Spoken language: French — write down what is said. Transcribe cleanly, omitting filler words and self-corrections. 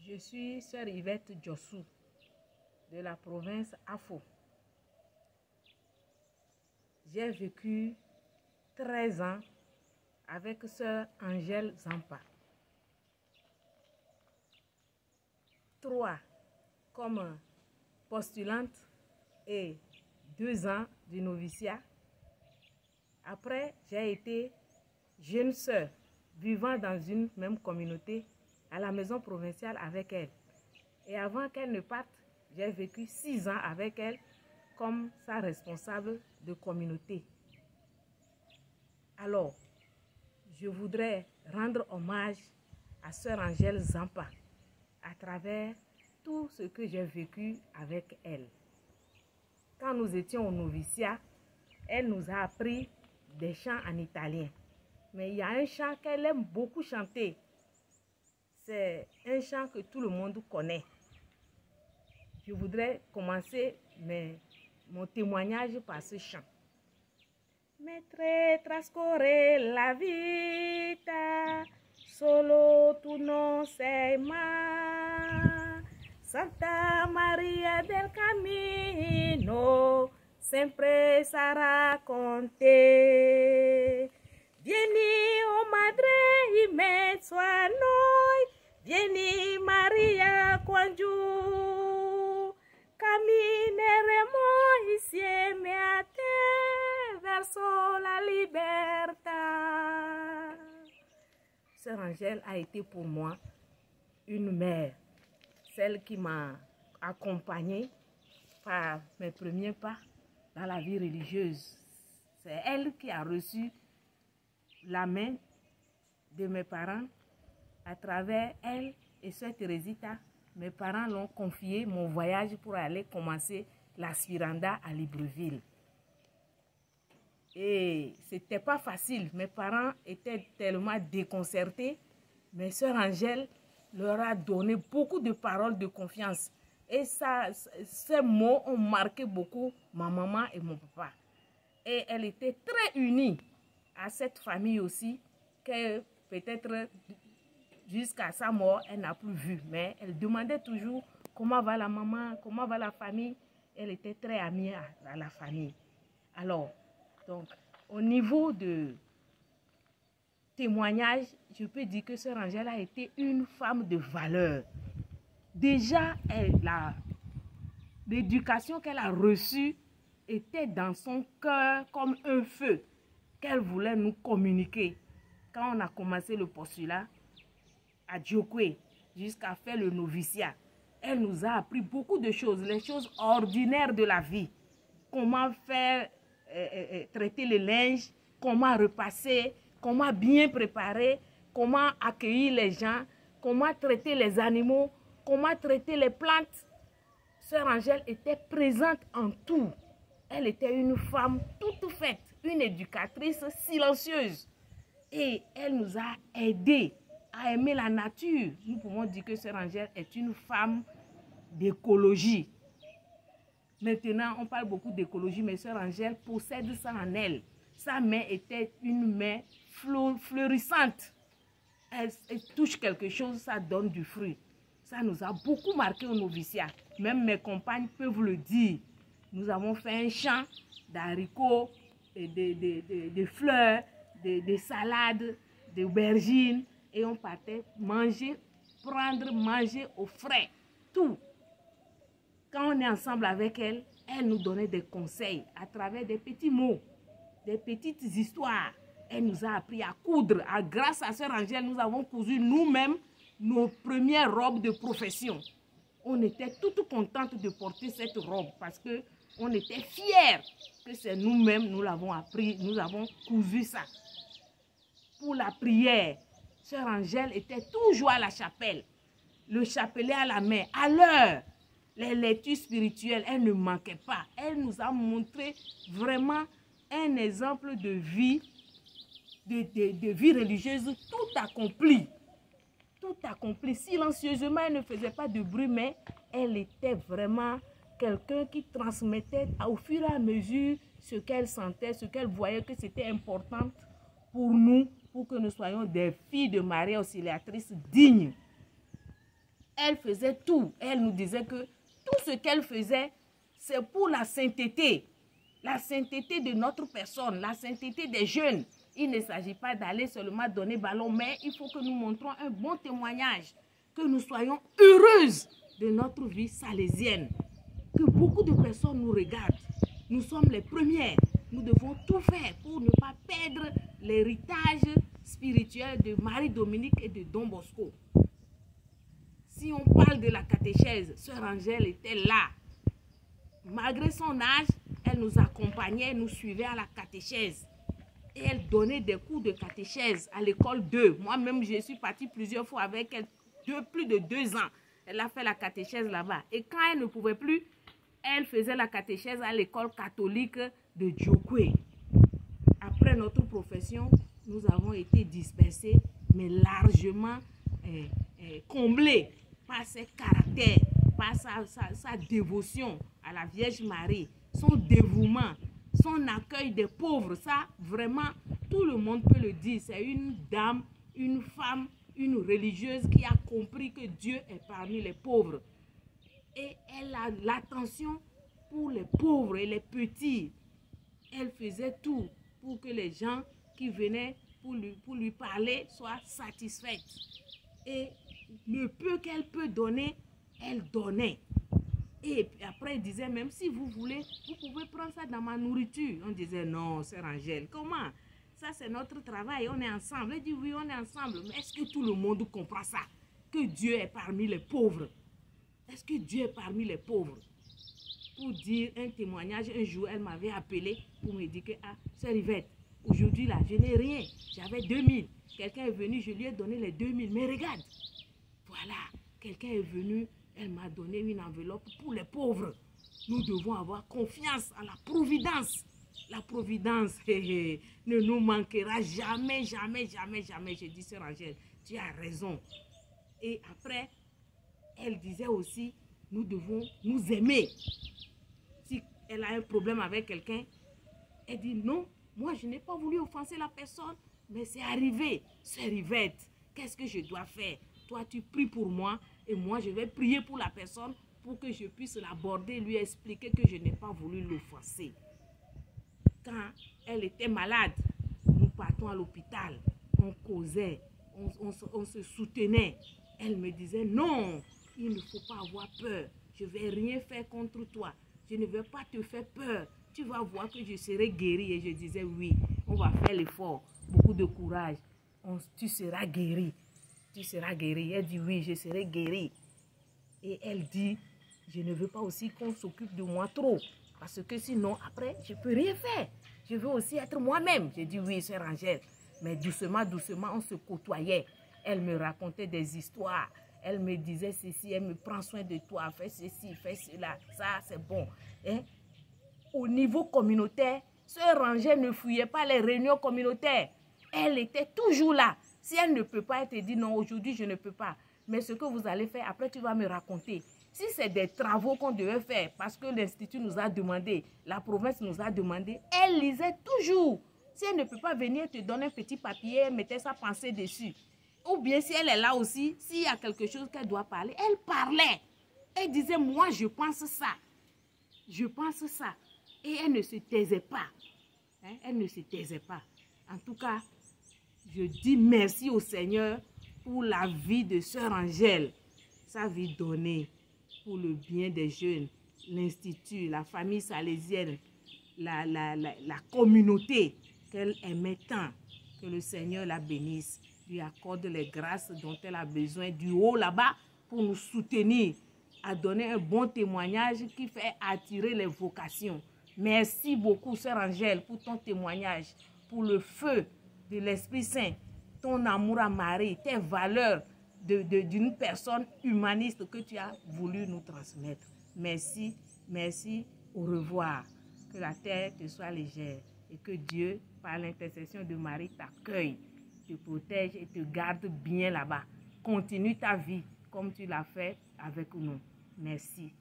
Je suis sœur Yvette Djossou de la province Afo. J'ai vécu 13 ans avec sœur Angèle Zampa. 3 comme postulante et 2 ans du noviciat. Après, j'ai été jeune sœur vivant dans une même communauté à la maison provinciale avec elle. Et avant qu'elle ne parte, j'ai vécu 6 ans avec elle comme sa responsable de communauté. Alors, je voudrais rendre hommage à sœur Angèle Zampa à travers tout ce que j'ai vécu avec elle. Quand nous étions au noviciat, elle nous a appris des chants en italien. Mais il y a un chant qu'elle aime beaucoup chanter. C'est un chant que tout le monde connaît. Je voudrais commencer mon témoignage par ce chant. Mentre trascorre la vita, solo tu non sei mai. Santa Maria del Camino, sempre sarà con te. Vieni, oh Madre, in mezzo a noi, vieni Maria qua giù, cammineremo insieme a te verso la libertà. Sœur Angèle a été pour moi une mère, celle qui m'a accompagnée par mes premiers pas dans la vie religieuse. C'est elle qui a reçu la main de mes parents. À travers elle et sœur Thérésita, mes parents l'ont confié mon voyage pour aller commencer l'aspiranda à Libreville. Et c'était pas facile. Mes parents étaient tellement déconcertés. Mais sœur Angèle leur a donné beaucoup de paroles de confiance. Et ces mots ont marqué beaucoup ma maman et mon papa. Et elle était très unie à cette famille aussi, que peut-être jusqu'à sa mort, elle n'a plus vu. Mais elle demandait toujours comment va la maman, comment va la famille. Elle était très amie à la famille. Alors, donc, au niveau de témoignage, je peux dire que sœur Angèle a été une femme de valeur. Déjà, l'éducation qu'elle a reçue était dans son cœur comme un feu qu'elle voulait nous communiquer. Quand on a commencé le postulat à Djokwe jusqu'à faire le noviciat, elle nous a appris beaucoup de choses, les choses ordinaires de la vie. Comment faire, traiter le linge, comment repasser, comment bien préparer, comment accueillir les gens, comment traiter les animaux, comment traiter les plantes. Sœur Angèle était présente en tout. Elle était une femme toute faite, une éducatrice silencieuse. Et elle nous a aidés à aimer la nature. Nous pouvons dire que sœur Angèle est une femme d'écologie. Maintenant, on parle beaucoup d'écologie, mais sœur Angèle possède ça en elle. Sa main était une main fleurissante. Elle touche quelque chose, ça donne du fruit. Ça nous a beaucoup marqué au noviciat. Même mes compagnes peuvent le dire. Nous avons fait un champ d'haricots, de fleurs, de salades, d'aubergines. Et on partait manger, manger au frais. Tout. Quand on est ensemble avec elle, elle nous donnait des conseils à travers des petits mots, des petites histoires. Elle nous a appris à coudre. Grâce à sœur Angèle, nous avons cousu nous-mêmes nos premières robes de profession. On était toutes contentes de porter cette robe parce que on était fiers que c'est nous-mêmes, nous l'avons appris, nous avons cousu ça. Pour la prière, sœur Angèle était toujours à la chapelle, le chapelet à la main, à l'heure. Les lectures spirituelles, elle ne manquait pas. Elle nous a montré vraiment un exemple de vie, de vie religieuse tout accompli. Tout accompli silencieusement. Elle ne faisait pas de bruit, mais elle était vraiment quelqu'un qui transmettait au fur et à mesure ce qu'elle sentait, ce qu'elle voyait que c'était important pour nous, pour que nous soyons des filles de Marie auxiliatrice dignes. Elle faisait tout. Elle nous disait que tout ce qu'elle faisait, c'est pour la sainteté de notre personne, la sainteté des jeunes. Il ne s'agit pas d'aller seulement donner ballon, mais il faut que nous montrons un bon témoignage, que nous soyons heureuses de notre vie salésienne, que beaucoup de personnes nous regardent. Nous sommes les premières. Nous devons tout faire pour ne pas perdre l'héritage spirituel de Marie-Dominique et de Don Bosco. Si on parle de la catéchèse, Sœur Angèle était là. Malgré son âge, elle nous accompagnait, nous suivait à la catéchèse. Et elle donnait des cours de catéchèse à l'école 2. Moi-même, je suis partie plusieurs fois avec elle, plus de 2 ans. Elle a fait la catéchèse là-bas. Et quand elle ne pouvait plus, elle faisait la catéchèse à l'école catholique de Djokwe. Après notre profession, nous avons été dispersés, mais largement comblés par ses caractères, par sa dévotion à la Vierge Marie, son dévouement, son accueil des pauvres. Ça, vraiment, tout le monde peut le dire. C'est une dame, une femme, une religieuse qui a compris que Dieu est parmi les pauvres. Et elle a l'attention pour les pauvres et les petits. Elle faisait tout pour que les gens qui venaient pour lui parler soient satisfaits. Et le peu qu'elle peut donner, elle donnait. Et puis après, elle disait, même si vous voulez, vous pouvez prendre ça dans ma nourriture. On disait, non, Sœur Angèle, comment? Ça, c'est notre travail, on est ensemble. Elle dit, oui, on est ensemble. Mais est-ce que tout le monde comprend ça? Que Dieu est parmi les pauvres? Est-ce que Dieu est parmi les pauvres? Pour dire un témoignage, un jour, elle m'avait appelé pour me dire que, ah, Sœur Yvette, aujourd'hui, là, je n'ai rien. J'avais 2000. Quelqu'un est venu, je lui ai donné les 2000. Mais regarde, voilà, quelqu'un est venu, elle m'a donné une enveloppe pour les pauvres. Nous devons avoir confiance à la providence. La providence ne nous manquera jamais, jamais, jamais, jamais. Je dis, Sœur Angèle, tu as raison. Et après, elle disait aussi, nous devons nous aimer. Si elle a un problème avec quelqu'un, elle dit, non, moi je n'ai pas voulu offenser la personne, mais c'est arrivé. Sœur Yvette, qu'est-ce que je dois faire? Toi, tu pries pour moi et moi, je vais prier pour la personne pour que je puisse l'aborder et lui expliquer que je n'ai pas voulu l'offenser. Quand elle était malade, nous partons à l'hôpital, on causait, on se soutenait. Elle me disait, non, il ne faut pas avoir peur. Je ne vais rien faire contre toi. Je ne vais pas te faire peur. Tu vas voir que je serai guérie. Et je disais, oui, on va faire l'effort. Beaucoup de courage. Tu seras guérie. Tu seras guérie. Elle dit, oui, je serai guérie. Et elle dit, je ne veux pas aussi qu'on s'occupe de moi trop. Parce que sinon, après, je ne peux rien faire. Je veux aussi être moi-même. J'ai dit, oui, Sœur Angèle. Mais doucement, doucement, on se côtoyait. Elle me racontait des histoires. Elle me disait ceci, elle me prend soin de toi, fais ceci, fais cela. Ça, c'est bon. Hein? Au niveau communautaire, Sœur Angèle ne fuyait pas les réunions communautaires. Elle était toujours là. Si elle ne peut pas, elle te dit non, aujourd'hui, je ne peux pas. Mais ce que vous allez faire, après, tu vas me raconter. Si c'est des travaux qu'on devait faire, parce que l'Institut nous a demandé, la province nous a demandé, elle lisait toujours. Si elle ne peut pas venir, elle te donne un petit papier, elle mettait sa pensée dessus. Ou bien si elle est là aussi, s'il y a quelque chose qu'elle doit parler, elle parlait. Elle disait, moi, je pense ça. Je pense ça. Et elle ne se taisait pas. Hein? Elle ne se taisait pas. En tout cas, je dis merci au Seigneur pour la vie de Sœur Angèle. Sa vie donnée pour le bien des jeunes, l'Institut, la famille salésienne, la communauté qu'elle aimait tant. Que le Seigneur la bénisse, lui accorde les grâces dont elle a besoin du haut là-bas pour nous soutenir, à donner un bon témoignage qui fait attirer les vocations. Merci beaucoup, Sœur Angèle, pour ton témoignage, pour le feu de l'Esprit Saint, ton amour à Marie, tes valeurs d'une personne humaniste que tu as voulu nous transmettre. Merci, merci, au revoir. Que la terre te soit légère et que Dieu, par l'intercession de Marie, t'accueille, te protège et te garde bien là-bas. Continue ta vie comme tu l'as fait avec nous. Merci.